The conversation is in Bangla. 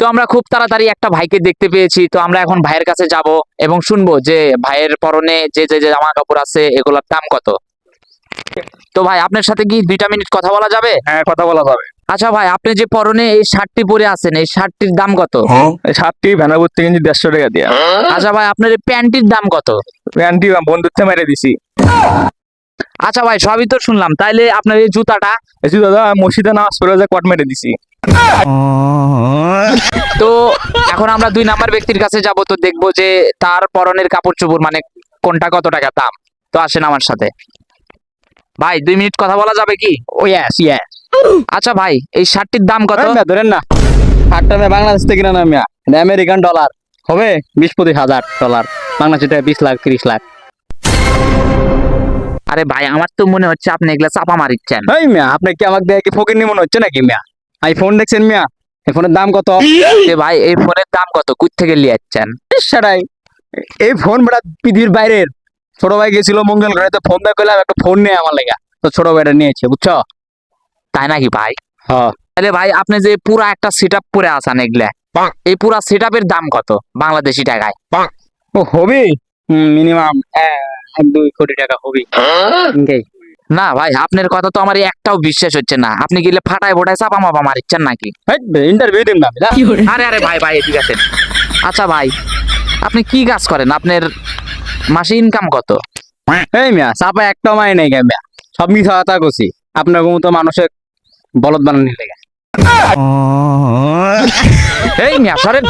তো আমরা খুব তাড়াতাড়ি একটা ভাইকে দেখতে পেয়েছি, তো আমরা এখন ভাইয়ের কাছে যাব এবং শুনবো যে ভাইয়ের পরনে যে যে যে জামা কাপড় আছে এগুলোর দাম কত। তো ভাই আপনার সাথে কি 2 মিনিট কথা বলা যাবে? হ্যাঁ, কথা বলা যাবে। আচ্ছা ভাই, আপনি যে পরনে এই শার্টটি পরে আছেন, এই শার্টটির দাম কত? এই শার্টটি ভ্যানাপুর থেকে কিনছি 150 টাকা দিয়া। আচ্ছা ভাই, আপনার এই প্যান্টটির দাম কত? প্যান্টটি বন্ধুর থেকে মেরে দিছি। আচ্ছা ভাই, সবই তো শুনলাম, তাইলে আপনার এই জুতাটা? এসি দাদা মসজিদে নামাজ পড়ে যে কট মেরে দিছি। তো এখন আমরা 2 নাম্বার ব্যক্তির কাছে যাব, তো দেখবো যে তার পরনের কাপড় চোপড় মানে কোনটা কত টাকা দাম। তো আসেন আমার সাথে। ভাই 2 মিনিট কথা বলা যাবে কি? ও ইয়েস ইয়েস। আচ্ছা ভাই, এই শার্টটির দাম কত? ধরেন না, শার্টটা আমি বাংলাদেশ থেকে কিনা না মিয়া, এটা আমেরিকান ডলার হবে 20-25 হাজার ডলার, বাংলাদেশ টাকা 20 লাখ 30 লাখ। আরে ভাই, আমার তো মনে হচ্ছে আপনি এগুলা চাপা মারিচ্ছেন। এই মিয়া, আপনি কি আমাকে দেখে কি ফকির মনে হচ্ছে নাকি মিয়া? এই ফোন দেখছেন মিয়া, এই ফোনের দাম কত? এ ভাই, এই ফোনের দাম কত? কই থেকে লিয়াচ্ছেন? সেটাই, এই ফোন বেটা পৃথিবীর বাইরের। ছোট ভাই গেছিল মঙ্গল গ্রহে, তো ফোন দিয়ে কইলাম একটা ফোন নিয়ে আমার লেগা, তো ছোট ভাইটা নিয়েছে বুঝছো। তাই নাকি ভাই? হ্যাঁ, তাহলে ভাই আপনি যে পুরা একটা সেট আপ পরে আছেন এগুলা, এই পুরা সেট আপের দাম কত বাংলাদেশি টাকায়? ও হবে মিনিমাম 1-2 কোটি টাকা হবে। না ভাই, আপনার কথা তো আমার একটাও বিশ্বাস হচ্ছে না। আপনি গেলে ফাটায় ফোটায় চাপা মাপা মারিচ্ছেন নাকি? ইন্টারভিউ দিন না বুঝলা? আরে আরে ভাই ভাই, ঠিক আছে। আচ্ছা ভাই, আপনি কি কাজ করেন? আপনার মাসে ইনকাম কত? এই মিয়া, চাপা একটা মাই নাই গা মিয়া, সব মিথ্যা কথা কইছি আপনার মতো মানুষের বলদ বানানোর লেগে। এই মিয়া সরেন।